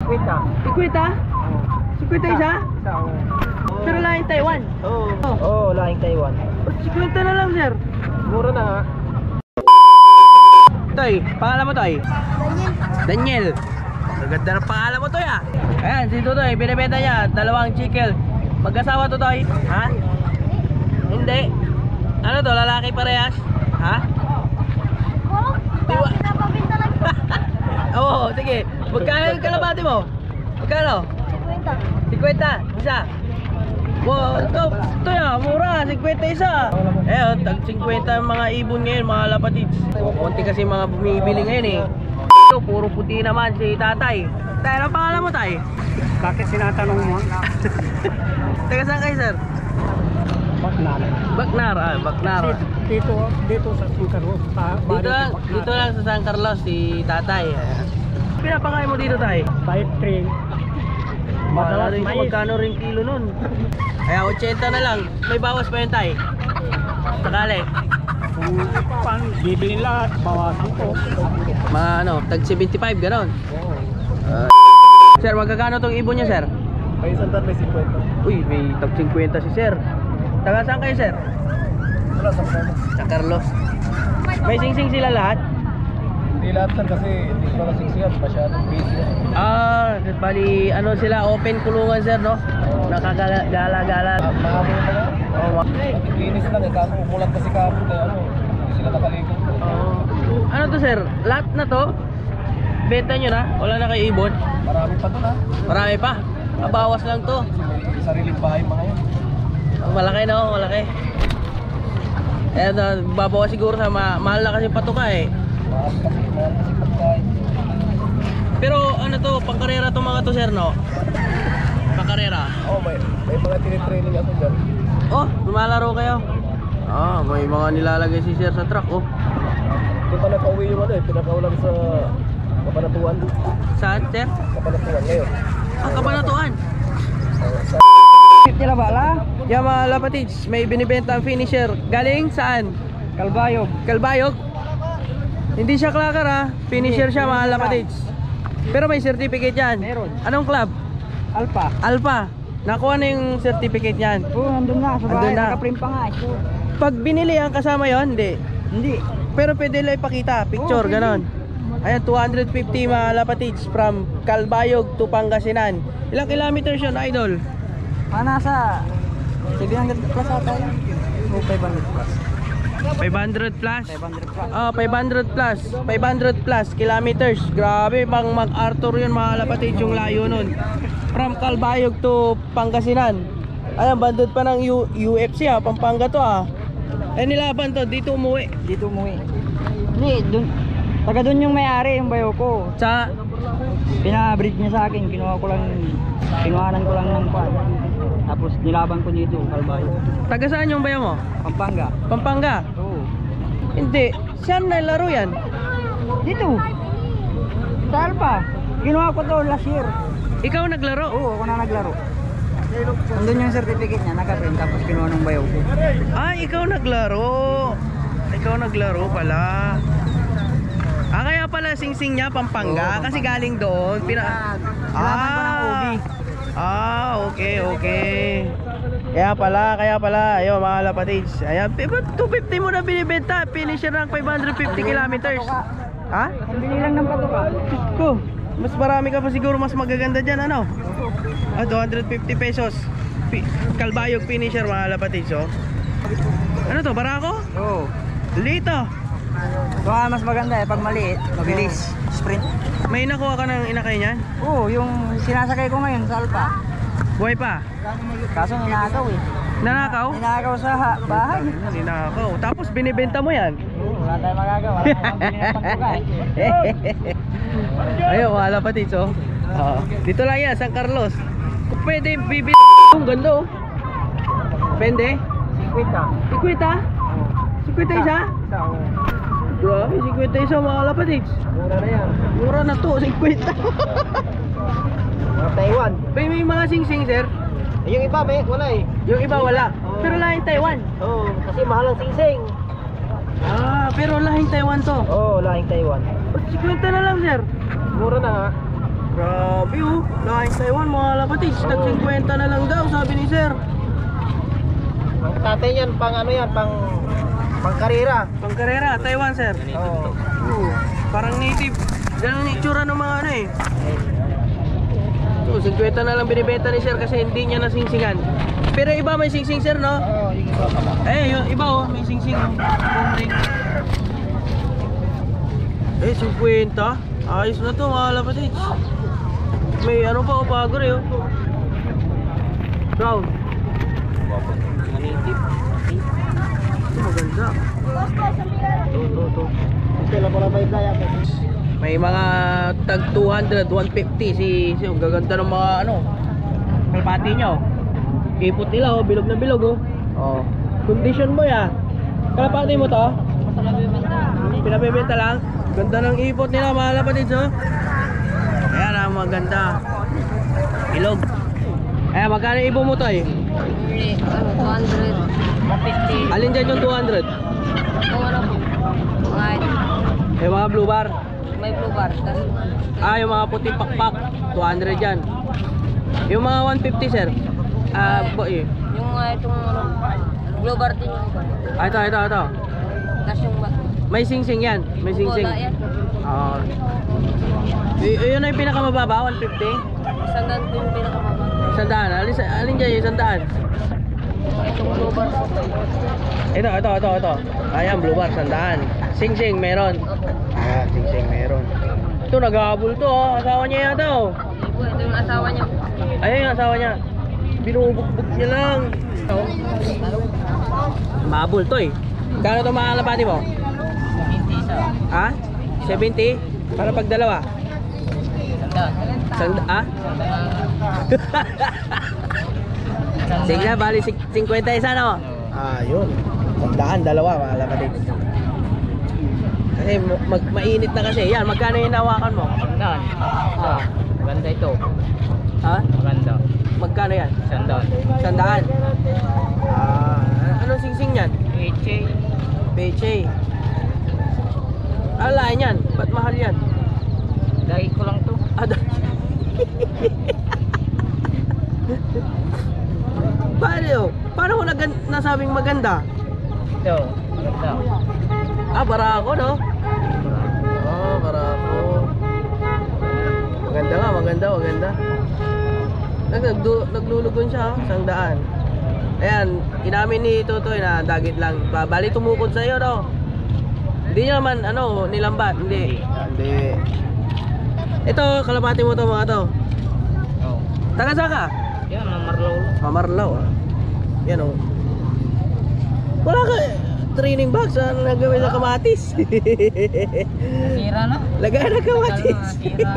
50? 50 isa? Pero lahing Taiwan? Oo, lahing Taiwan. 50 na lang, sir. Mura na nga. Toy, pangalan mo, Toy? Daniel. Maganda ng pangalan mo, Toy, ah. Ayan, si Toy, binibenta niya 2 chikel. Mag-asawa to, Toy? Ha? Hindi. Ano to, lalaki parehas? Ha? Diwa. Oo, sige. Magkano yung kalabati mo? Magkano? 50. Isa. Wow, ito yan, mura, 50 isa. Eh, tag 50 ang mga ibon ngayon, mga lapatids. Konti kasi mga bumibili ngayon eh. Ito, puro puti naman si tatay. Tay, ano pangalan mo, tay? Bakit sinatanong mo? Taga saan kayo, sir? Baknar. Baknar, Baknar. Dito sa San Carlos. Dito lang sa San Carlos si tatay. Pinapakain mo dito, tay? 5-3. Madalas rin magkano rin kilo nun. Kaya 80 na lang. May bawas pa yun, tay? Sakali. Kung bibili lahat, bawasan ko. Mga ano, tag 75, gano'n. Sir, magkakano tong ibon niya, sir? May sandal, may 50. Uy, may tag 50 si sir. Taga saan kayo, sir? Wala sa Carlos. Sa Carlos. May sing-sing sila lahat? Hindi lahat sir kasi hindi ko na singsiyan. Masyadong busy. Bali, ano sila, open kulungan, sir, no? Nakagala-gala. Mahamo na nga. Oo. Nakikinis lang eh. Kaso umulan kasi kahapon kaya ano, hindi sila nakaligo. Ano to, sir? Lahat na to? Benta nyo na? Wala na kayo ibon? Marami pa doon ha. Marami pa? Bawas lang to. May sariling bahay mga yun. Malaki na, malaki. Eh, babawas siguro sa mahal na kasi patuka eh. Mahal kasi pagkain. Pero ano to, pangkarera to mga to, sir, no? Pangkarera. Oo, may mga tinitraining ako dyan. Oh, lumalaro kayo? May mga nilalagay si sir sa truck, oh. Doon pa nakauwi yung ano eh, pinakaulan sa Kabanatuan. Saan, sir? Kabanatuan ngayon. Kabanatuan. Sa Tira bala? Yung mga lapatids, may binibenta ang finisher. Galing saan? Kalbayog. Kalbayog? Hindi siya klakar, ha? Finisher siya, mga lapatids. Pero may certificate yan. Meron. Anong club? Alpha. Alpha. Nakuha na yung certificate yan. Oo, nandun na. Sa bahay, Andun na. nakaprint pa nga. Ito. Pag binili ang kasama yon, hindi. Hindi. Pero pwede lang ipakita, picture, Oo, pwede. ganon. Ayan, 250 mga lapatids from Calbayog to Pangasinan. Ilang kilometers yun, idol? Nasa 700 plus ata yun. O 500 plus. 500 plus? 500 plus. 500 plus. 500 plus kilometers. Grabe, pang MacArthur yun mga lapatids, yung layo nun. From Calbayog to Pangasinan. Ayan, bandod pa ng UFC, ha, Pampanga to, ha. Eh, nilaban to, dito umuwi. Dito umuwi. Hindi, dun. Taga dun yung may-ari, yung bayo ko. Sa Pinabreed niya sa akin, kinuhanan ko lang ng pan. Tapos nilaban ko dito, Kalbayo. taga saan yung bayo mo? Pampanga. Pampanga? Oo. Hindi. Saan nalaro yan? Dito. Sa Alpha. Ginawa ko to last year. Ikaw naglaro? Oo, ako na naglaro. Nandun yung certificate niya, nakaprint, tapos kinuha ng bayo ko. Ikaw naglaro. Ikaw naglaro pala. Kaya pala sing-sing niya Pampanga, Oo, kasi Pampanga. galing doon. Nilaban ko ng OB. Okay. Kaya pala. Ayun mga lapatids. Ayan, 250 mo na binibenta. Finisher ng 550 kilometers. Ha? Ang bili lang ng patuka. Mas marami ka pa siguro, mas magaganda dyan, ano? 250 pesos. Kalbayog finisher mga lapatids, oh. Ano to, barako? Oo. Lito. So, mas maganda pag maliit, mabilis, sprint. May nakuha ka ng inakay niyan? Oo, yung sinasakay ko ngayon sa Alpha. Buhay pa? Kaso ninakaw eh. Nanakaw? Ninakaw sa bahay. Ninakaw. Tapos binibenta mo yan? Oo, wala tayong magagawa. Wala tayong bili ng pagtuka eh. Ayun, mga lapatids, oh. Dito lang yan, San Carlos. Pwede bibili. Ang ganda, oh. Pwede? 50. Ikwita? 50 isa? Isa, oo. Grabe, 50 isa mga lapatids. Mura na yan. Mura na to, 50. Mga Taiwan. May mga sing-sing, sir. Yung iba, wala eh. Yung iba wala. Pero lahing Taiwan. Oo, kasi mahal ang singsing. Pero lahing Taiwan to. Oo, lahing Taiwan. 50 na lang, sir. Mura na nga. Grabe oh. Laking Taiwan mga lapatids. Tag 50 na lang daw sabi ni sir. Ang tatay yan, pang ano yan, pang karera. Pangkarera, Taiwan sir. Oo. Parang native. Ganun ang itsura ng mga ano eh. So 50 na lang binibenta ni sir kasi hindi niya nasingsingan. Pero iba may singsing sir no? Oo, yung iba pa ba? Yung iba oh, may singsing oh. Phone ring. 50. Ayos na to mga lapatids. May ano pa oh, bago rin oh. Brown. Native. Ito maganda. To. Kailan mo na may kaya? May mga tag 200, 150 si ang gaganda ng mga ano. Kalpati niya oh. Ipot nila oh, bilog na bilog oh. Oh. Condition mo ya. Kalapati mo to? Pinabebenta lang. Ganda ng ipot nila mga lapatids oh. Ayan ang maganda. Bilog. Magkano ipo mo to eh? 200. 150. Alin dyan yung 200? Kung ano po. Mga blue bar. May blue bar. Yung mga puting pakpak 200 dyan. Yung mga 150 sir. Yung itong ano, blue bar din yung iba. Ito. Tapos yung May singsing yan. May singsing. bola yan. Yun na yung pinakamababa, 150. Sandaan po yung pinakamababa. Sandaan. Alin dyan yung sandaan? Itong blue bar. Ito. Ayan, blue bar, sandaan. Singsing, meron. Ayan, singsing, meron. Ito, naghahabol to oh. Asawa niya yata oh. Hindi po, ito yung asawa niya. Ayun yung asawa niya. Binubugbog niya lang. Mahabol to eh. Kano ito mga kalapati mo? 70 isa. Ha? 70? Para pag dalawa? Sige na, bali 50 isa no? Yun. Sandaan, dalawa mga kalapati. Kasi mainit na kasi. Yan, magkano yung nawakan mo? Sandaan. Maganda ito. Ha? Maganda. Magkano yan? Sandaan. Sandaan. Anong singsing yan? Peche. Peche. Lain yan. Ba't mahal yan? Dahil ko lang to. Paano ko nasabing maganda? Ito. Maganda. Barako no? Barako. Maganda. Naglulugon siya, 100. Ayan, inamin ni Totoy na dagit lang. Bali tumukod sa iyo no? Hindi niya naman nilambat, hindi. Ito, kalapati mo to mga to. Oo. Taga saan ka? Yan, mamarlaw. Mamarlaw ah. Yan oh. Wala ka training box ano nagawin sa kamatis? Sira na. Lagay na kamatis. Sira.